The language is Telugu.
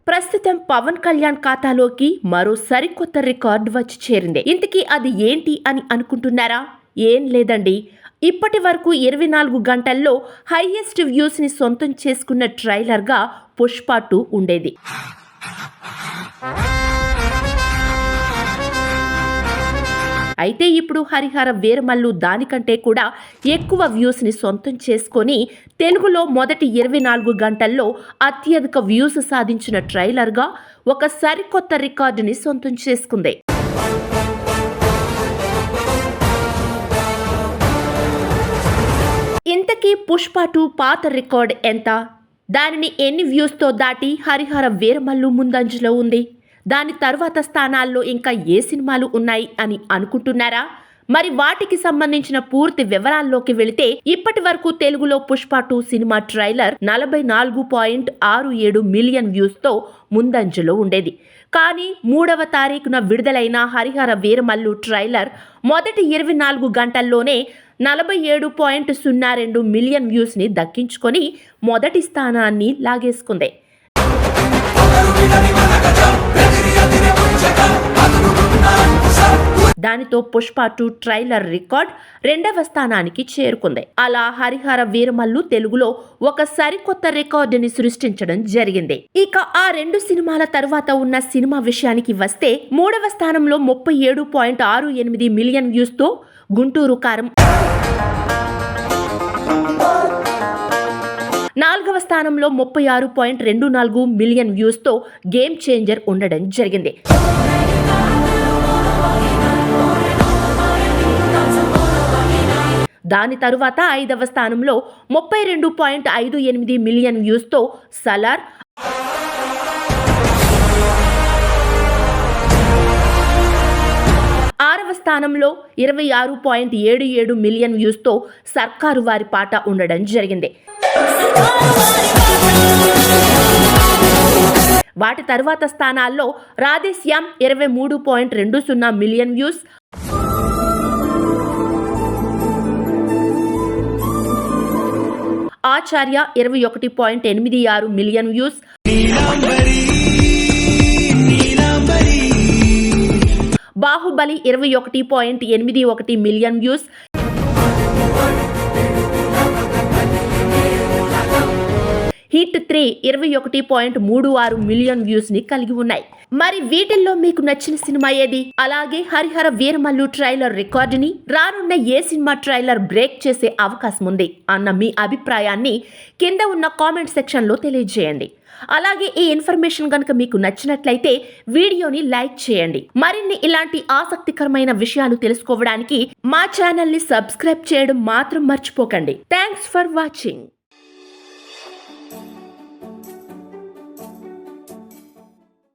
ప్రస్తుతం పవన్ కళ్యాణ్ ఖాతాలోకి మరో సరికొత్త రికార్డు వచ్చి చేరింది. ఇంతకీ అది ఏంటి అని అనుకుంటున్నారా? ఏం లేదండి, ఇప్పటి వరకు 24 గంటల్లో హైయెస్ట్ వ్యూస్ ని సొంతం చేసుకున్న ట్రైలర్ గా పుష్ప 2 ఉండేది. అయితే ఇప్పుడు హరిహర వీరమల్లు దానికంటే కూడా ఎక్కువ వ్యూస్ ని సొంతం చేసుకొని తెలుగులో మొదటి 24 గంటల్లో అత్యధిక వ్యూస్ సాధించిన ట్రైలర్ గా ఒక సరికొత్త రికార్డుని సొంతం చేసుకుంది. ఇంతకీ పుష్ప 2 పాత రికార్డ్ ఎంత? దానిని ఎన్ని వ్యూస్తో దాటి హరిహర వీరమల్లు ముందంజలో ఉంది? దాని తర్వాత స్థానాల్లో ఇంకా ఏ సినిమాలు ఉన్నాయి అని అనుకుంటున్నారా? మరి వాటికి సంబంధించిన పూర్తి వివరాల్లోకి వెళితే, ఇప్పటి వరకు తెలుగులో పుష్ప 2 సినిమా ట్రైలర్ 44.67 మిలియన్ వ్యూస్తో ముందంజలో ఉండేది. కానీ 3వ తారీఖున విడుదలైన హరిహర వీరమల్లు ట్రైలర్ మొదటి 24 గంటల్లోనే 47.02 మిలియన్ వ్యూస్ని దక్కించుకొని మొదటి స్థానాన్ని లాగేసుకుంది. దానితో పుష్ప 2 ట్రైలర్ రికార్డ్ 2వ స్థానానికి చేరుకుంది. అలా హరిహర వీరమల్లు తెలుగులో ఒక సరికొత్త రికార్డుని సృష్టించడం జరిగింది. ఇక ఆ 2 సినిమాల తర్వాత ఉన్న సినిమా విషయానికి వస్తే, 3వ స్థానంలో 37.68 మిలియన్ వ్యూస్తో గుంటూరు కారం, 4వ స్థానంలో 36.24 మిలియన్ వ్యూస్తో గేమ్ చేంజర్ ఉండడం జరిగింది. దాని తరువాత 5వ స్థానంలో 32.58 మిలియన్ వ్యూస్తో సలార్, 6వ స్థానంలో 26.77 మిలియన్ వ్యూస్తో సర్కారు వారి పాట ఉండడం జరిగింది. వాటి తరువాత స్థానాల్లో రాధేశ్యామ్ 23.20 మిలియన్ వ్యూస్, ఆచార్య 21.86 million views, Baahubali 21.81 million views, hit 3 21.36 million views ని కలిగి ఉన్నాయి. మరి వీటిల్లో మీకు నచ్చిన సినిమా ఏది? అలాగే హరిహర వీరమల్లు ట్రైలర్ రికార్డుని రానున్న ఏ సినిమా ట్రైలర్ బ్రేక్ చేసే అవకాశం ఉంది అన్న మీ అభిప్రాయాన్ని కింద ఉన్న కామెంట్ సెక్షన్లో తెలియజేయండి. అలాగే ఈ ఇన్ఫర్మేషన్ కనుక మీకు నచ్చినట్లయితే వీడియోని లైక్ చేయండి. మరిన్ని ఇలాంటి ఆసక్తికరమైన విషయాలు తెలుసుకోవడానికి మా ఛానల్ని సబ్స్క్రైబ్ చేయడం మాత్రం మర్చిపోకండి. Thanks for watching.